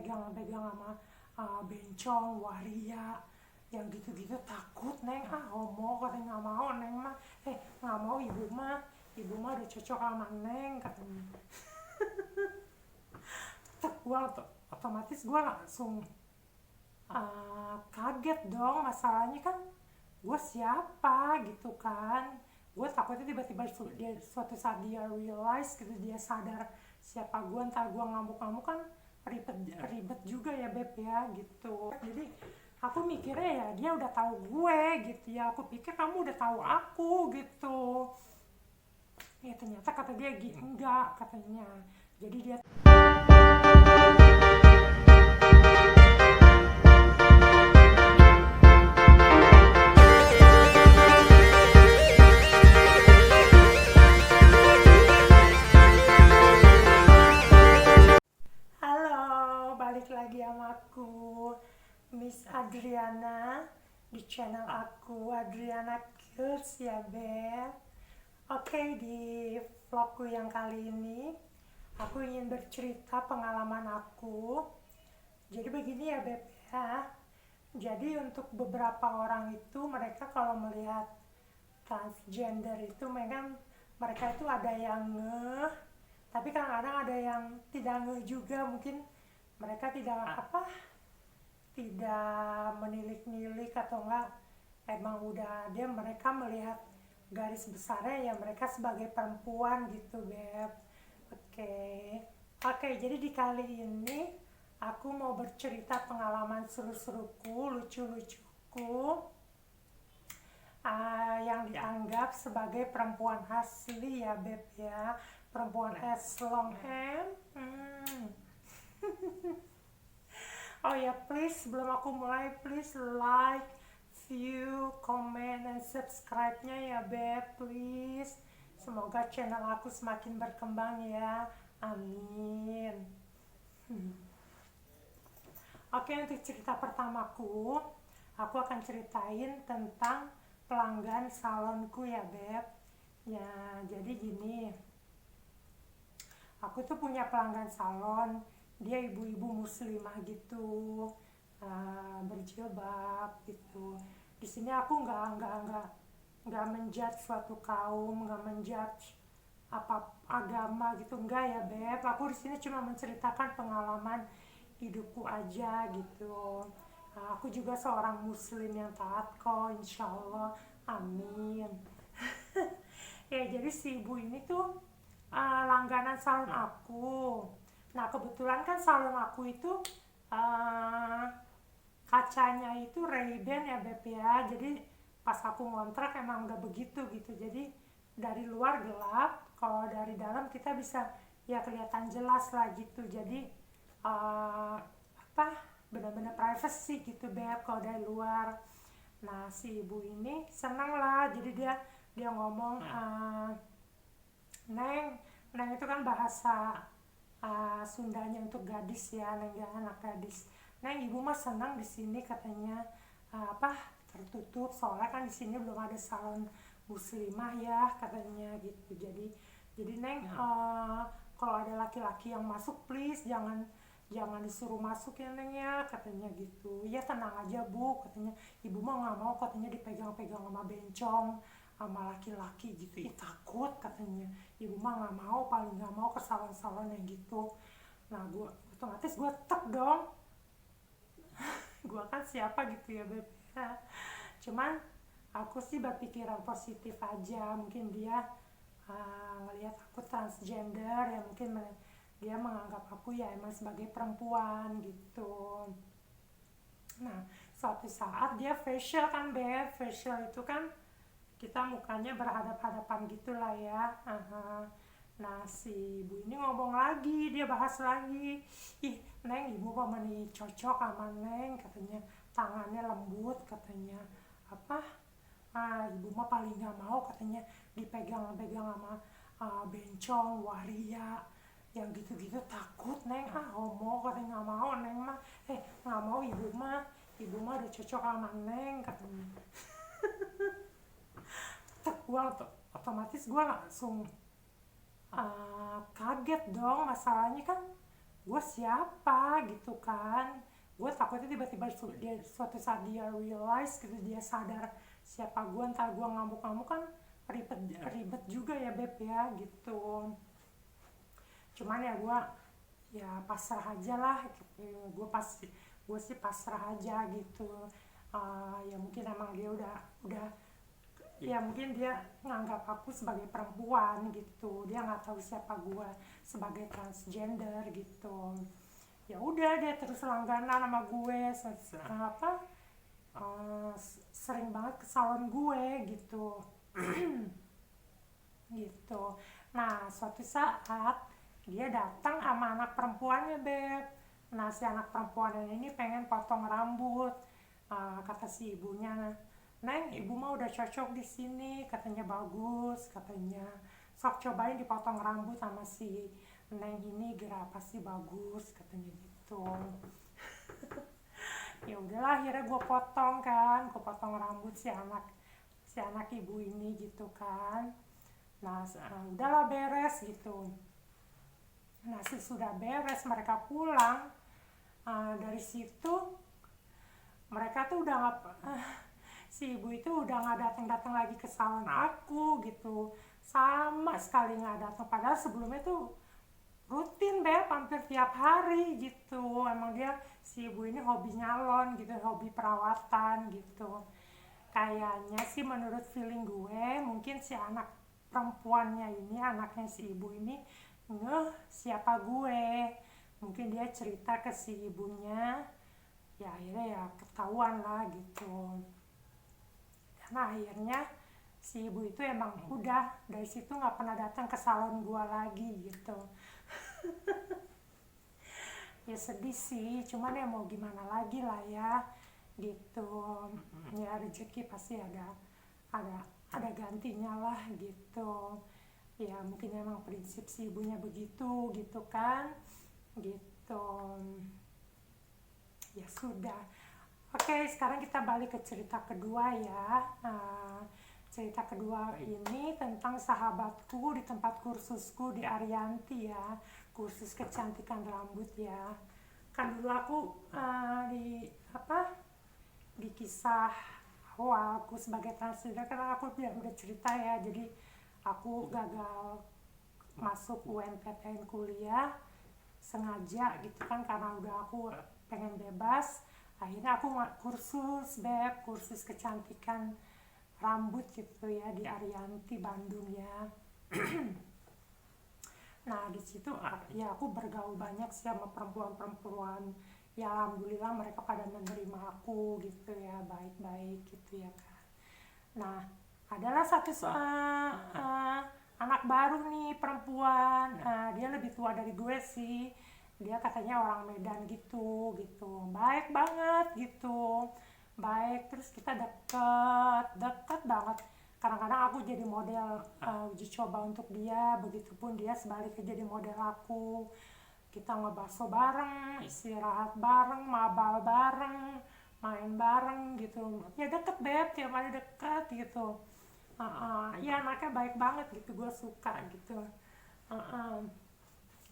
dipegang-pegang sama bencong, waria, yang gitu-gitu takut neng. Homo katanya, nggak mau neng mah, nggak mau, ibu mah udah cocok sama neng katanya. Gua otomatis gue langsung kaget dong. Masalahnya kan gue siapa gitu kan. Gue takutnya tiba-tiba suatu saat dia realize gitu, dia sadar siapa gue, ntar gue ngamuk-ngamuk kan ribet juga ya beb ya gitu. Jadi aku mikirnya ya dia udah tahu gue gitu ya, aku pikir kamu udah tahu aku gitu. Ya ternyata kata dia enggak katanya. Jadi dia halo, balik lagi sama aku, Miss Adriana, di channel aku, Adriana Kills ya Beb. Oke, di vlogku yang kali ini, aku ingin bercerita pengalaman aku. Jadi begini ya Beb ya. Jadi untuk beberapa orang itu, mereka kalau melihat transgender itu mereka itu ada yang ngeh, tapi kadang-kadang ada yang tidak ngeh juga. Mungkin mereka tidak menilik-nilik atau enggak, emang udah mereka melihat garis besarnya ya mereka sebagai perempuan gitu Beb. Oke, jadi di kali ini aku mau bercerita pengalaman seru-seruku, lucu-lucuku, yang dianggap sebagai perempuan asli ya Beb ya, perempuan as long hand. Oh ya, please sebelum aku mulai, please like, view, comment, dan subscribe-nya ya Beb, please. Semoga channel aku semakin berkembang ya, amin. Oke, untuk cerita pertamaku, aku akan ceritain tentang pelanggan salonku ya Beb. Ya, jadi gini, aku tuh punya pelanggan salon, dia ibu-ibu muslimah gitu, berjilbab gitu. Di sini aku nggak menjudge suatu kaum, nggak menjudge apa agama gitu, enggak ya Beb. Aku di sini cuma menceritakan pengalaman hidupku aja gitu. Aku juga seorang muslim yang taat kok, insya Allah, amin. Ya, jadi si ibu ini tuh langganan salon aku. Nah, kebetulan kan salon aku itu uh, kacanya itu Ray-Ban ya Beb ya. Jadi pas aku ngontrak emang udah begitu gitu. Jadi dari luar gelap, kalau dari dalam kita bisa ya kelihatan jelas lah gitu. Jadi uh, apa benar-benar privacy gitu Beb kalau dari luar. Nah, si ibu ini senang lah. Jadi dia ngomong, Neng, Neng itu kan bahasa Sundanya untuk gadis ya, Neng ya, anak gadis. Neng, ibu mah senang di sini katanya, tertutup, soalnya kan di sini belum ada salon muslimah ya katanya gitu. Jadi Neng, kalau ada laki-laki yang masuk please jangan disuruh masuk ya Neng ya katanya gitu. Ya tenang aja Bu katanya, ibu mah nggak mau katanya dipegang-pegang sama bencong sama laki-laki gitu. Takut katanya, ibu mah nggak mau, paling nggak mau ke salon-salon yang gitu. Nah, gue otomatis gue tek dong. Gue kan siapa gitu ya Beb ya. Cuman aku sih berpikiran positif aja. Mungkin dia ngelihat aku transgender ya, mungkin dia menganggap aku ya emang sebagai perempuan gitu. Nah, suatu saat dia facial kan Beb. Facial itu kan kita mukanya berhadap-hadapan gitulah ya. Nah, si ibu ini ngomong lagi, dia bahas lagi, ih Neng, ibu mama nih cocok sama Neng katanya, tangannya lembut katanya, apa ibu mah paling nggak mau katanya dipegang-pegang sama bencong, waria, yang gitu-gitu takut Neng. Homo katanya, nggak mau Neng mah, nggak mau, ibu mah udah cocok sama Neng katanya. Otomatis gue langsung kaget dong. Masalahnya kan gue siapa gitu kan. Gue takutnya tiba-tiba dia suatu saat dia realize gitu, dia sadar siapa gue, ntar gue ngamuk-ngamuk kan ribet ribet juga ya beb ya gitu. Cuman ya gue ya pasrah aja lah gitu. Gue sih pasrah aja gitu. Ya mungkin emang dia udah ya mungkin dia nganggap aku sebagai perempuan gitu, dia nggak tahu siapa gue sebagai transgender gitu. Ya udah dia terus langganan sama gue, sering banget ke salon gue gitu. Gitu. Nah suatu saat dia datang sama anak perempuannya beb. Nah si anak perempuannya ini pengen potong rambut. Kata si ibunya, Neng, ibu mah udah cocok di sini, katanya bagus, katanya sok cobain dipotong rambut sama si Neng ini, gerak pasti bagus, katanya gitu. Ya udahlah, akhirnya gue potong rambut si anak ibu ini gitu kan. Nah udahlah beres gitu. Nah sudah beres mereka pulang, dari situ mereka tuh udah nggak si ibu itu udah nggak datang-datang lagi ke salon aku gitu, sama sekali nggak datang, padahal sebelumnya tuh rutin deh hampir tiap hari gitu. Emang dia si ibu ini hobi nyalon gitu, hobi perawatan gitu. Kayaknya sih menurut feeling gue mungkin si anak perempuannya ini, anaknya si ibu ini ngeh siapa gue. Mungkin dia cerita ke si ibunya, ya akhirnya ya ketahuan lah gitu. Karena akhirnya si ibu itu emang udah dari situ nggak pernah datang ke salon gua lagi gitu. Ya sedih sih, cuman ya mau gimana lagi lah ya gitu. Ya rezeki pasti ada ada gantinya lah gitu. Ya mungkin emang prinsip si ibunya begitu gitu kan gitu. Ya sudah. Oke, sekarang kita balik ke cerita kedua ya. Cerita kedua ini tentang sahabatku di tempat kursusku di Arianti ya, kursus kecantikan rambut ya. Kan dulu aku di di kisah awalku sebagai transgender, karena aku udah cerita ya, jadi aku gagal masuk UNPTN kuliah sengaja gitu kan, karena udah aku pengen bebas. Akhirnya aku kursus kecantikan rambut gitu ya di Arianti Bandung ya. Nah di situ ya aku bergaul banyak sih sama perempuan-perempuan, ya alhamdulillah mereka pada menerima aku gitu ya, baik-baik gitu ya kan. Nah adalah satu anak baru nih perempuan, dia lebih tua dari gue sih, dia katanya orang Medan gitu gitu, baik banget gitu, baik. Terus kita deket banget, kadang-kadang aku jadi model uji coba untuk dia, begitupun dia sebaliknya jadi model aku. Kita ngebaso bareng, istirahat bareng, mabal bareng, main bareng gitu ya, deket beb, tiap hari deket gitu. Ya anaknya baik banget gitu, gue suka gitu.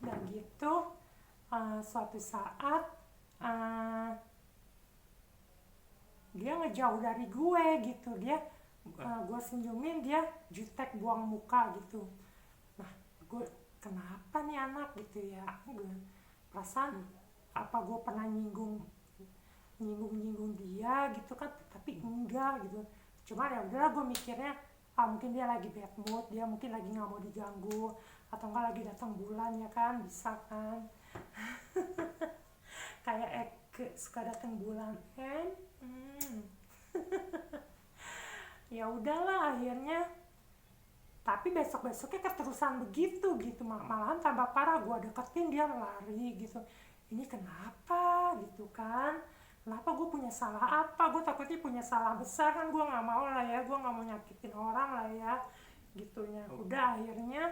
Dan gitu suatu saat dia ngejauh dari gue gitu, gue senyumin, dia jutek buang muka gitu. Nah gue, kenapa nih anak gitu ya, gue perasaan apa gue pernah nyinggung dia gitu kan, tapi enggak gitu. Cuma ya udahlah, gue mikirnya mungkin dia lagi bad mood, dia mungkin lagi nggak mau diganggu, atau enggak lagi datang bulan ya kan, bisa kan. Kayak suka datang bulan kan. Ya udahlah akhirnya, tapi besoknya keterusan begitu gitu, malahan tambah parah. Gue deketin dia lari gitu, ini kenapa gitu kan, kenapa, gue punya salah apa, gue takutnya punya salah besar kan, gue nggak mau lah ya, gue nggak mau nyakitin orang lah ya gitunya. Udah akhirnya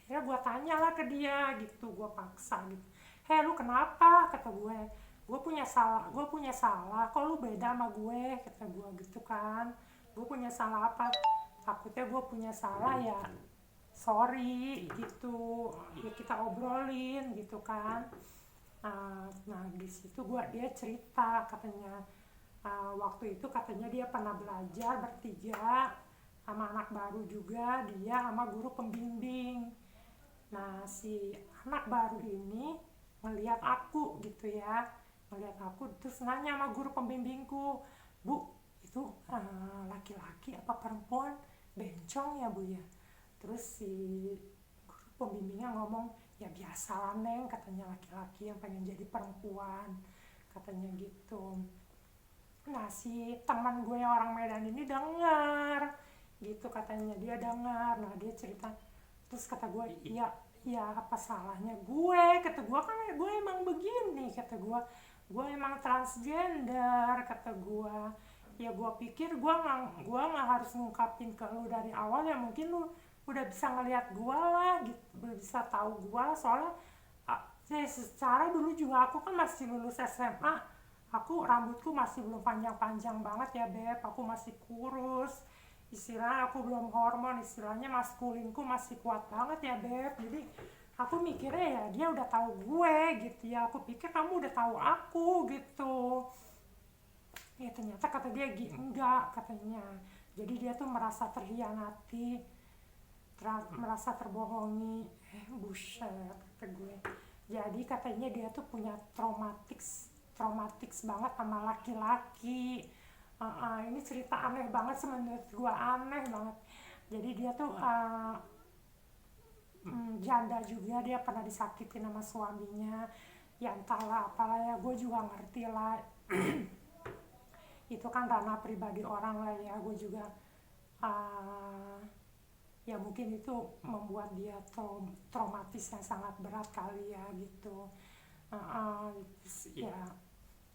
gue tanya lah ke dia gitu, gue paksa gitu, hei lu kenapa, kata gue punya salah kok lu beda sama gue, kata gue gitu kan. Gue punya salah apa, takutnya gue punya salah ya sorry gitu ya, kita obrolin gitu kan. Nah di situ dia cerita katanya, waktu itu katanya dia pernah belajar bertiga sama anak baru juga, dia sama guru pembimbing. Nah si anak baru ini ngelihat aku gitu ya, ngelihat aku terus nanya sama guru pembimbingku, "Bu, itu laki-laki apa perempuan bencong ya Bu ya?" Terus si guru pembimbingnya ngomong, "Ya biasa lah Neng," katanya, "laki-laki yang pengen jadi perempuan," katanya gitu. Nah si teman gue yang orang Medan ini dengar gitu katanya, dia dengar. Nah dia cerita, terus kata gue, "Iya, ya apa salahnya gue," kata gue, "kan gue emang begini," kata gue emang transgender," kata gue. Ya gue pikir gue nggak harus ngungkapin ke lu dari awal, ya mungkin lu udah bisa ngelihat gue lah gitu, udah bisa tahu gue soalnya. Ya secara dulu juga aku kan masih lulus SMA, aku rambutku masih belum panjang-panjang banget ya Beb, aku masih kurus, istilahnya aku belum hormon, istilahnya maskulinku masih kuat banget ya Beb. Jadi aku mikirnya ya dia udah tahu gue gitu ya, aku pikir kamu udah tahu aku gitu. Ya ternyata kata dia enggak katanya, jadi dia tuh merasa terhianati, merasa terbohongi. Buset kata gue. Jadi katanya dia tuh punya traumatik banget sama laki-laki. Ini cerita aneh banget sih, menurut gue aneh banget. Jadi dia tuh janda juga, dia pernah disakitin sama suaminya, ya entahlah apalah ya, gue juga ngerti lah. Itu kan ranah pribadi orang lah ya, gue juga uh, ya mungkin itu membuat dia traumatis yang sangat berat kali ya gitu. Ya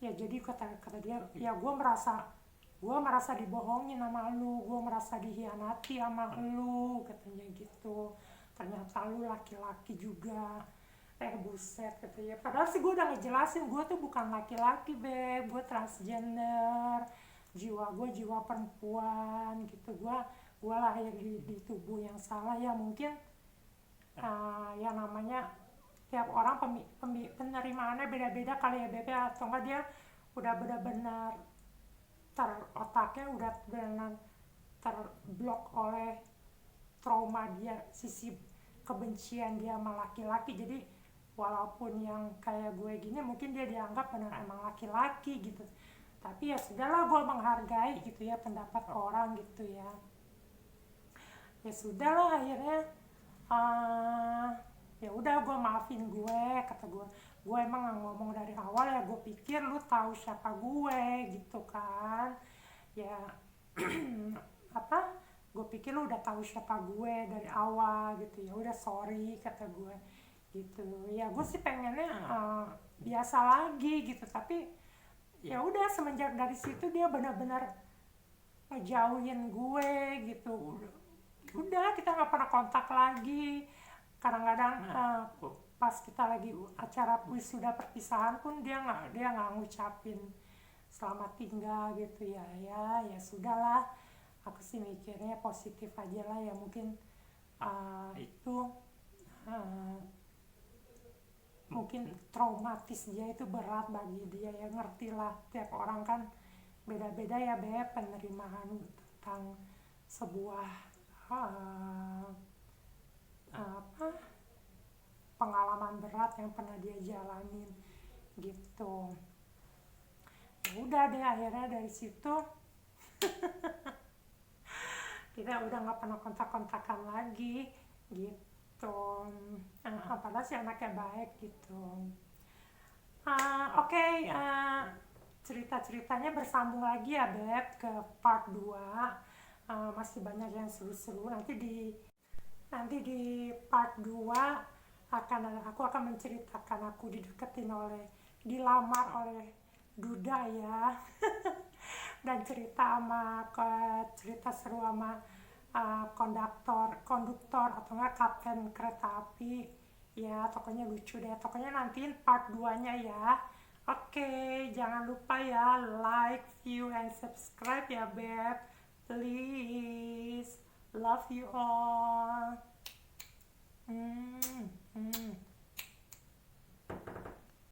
ya jadi kata dia, ya gue merasa dibohongin sama lu, gue merasa dihianati sama lu katanya gitu. Ternyata lu laki-laki juga. Buset katanya, padahal sih gue udah ngejelasin gue tuh bukan laki-laki Beb, gue transgender, jiwa gue jiwa perempuan gitu. Gue lahir di tubuh yang salah ya, mungkin ya namanya tiap orang penerimaannya beda-beda kali ya Beb ya, atau enggak dia udah benar-benar otaknya udah benar terblok oleh trauma dia, sisi kebencian dia sama laki-laki. Jadi walaupun yang kayak gue gini mungkin dia dianggap benar emang laki-laki gitu, tapi ya sudahlah, gue menghargai gitu ya pendapat orang gitu ya. Ya sudahlah akhirnya, uh, ya udah gue maafin gue, kata gue emang nggak ngomong dari awal ya, gue pikir lu tahu siapa gue gitu kan ya. Apa, gue pikir lu udah tahu siapa gue dari awal gitu, ya udah sorry kata gue gitu ya. Gue sih pengennya biasa lagi gitu, tapi ya udah semenjak dari situ dia benar-benar ngejauhin gue gitu. Udah kita nggak pernah kontak lagi. Kadang-kadang pas kita lagi acara wisuda perpisahan pun dia nggak ngucapin selamat tinggal gitu ya. Ya sudahlah, aku sih mikirnya positif aja lah ya, mungkin itu uh, mungkin traumatis dia itu berat bagi dia ya, ngerti lah tiap orang kan beda-beda ya Beb, penerimaan tentang sebuah uh, apa pengalaman berat yang pernah dia jalanin gitu. Ya udah deh akhirnya dari situ kita udah nggak pernah kontak-kontakan lagi gitu. Padahal si anaknya baik gitu. Oke, cerita-ceritanya bersambung lagi ya Beb ke part 2. Masih banyak yang seru-seru. Nanti di part 2 aku akan menceritakan aku dilamar oleh Duda ya. Dan cerita seru sama konduktor atau enggak kapten kereta api ya. Pokoknya lucu deh, pokoknya nantiin part 2 nya ya. Oke, jangan lupa ya like, view, and subscribe ya Beb, please. Love you all. Hmm, hmm.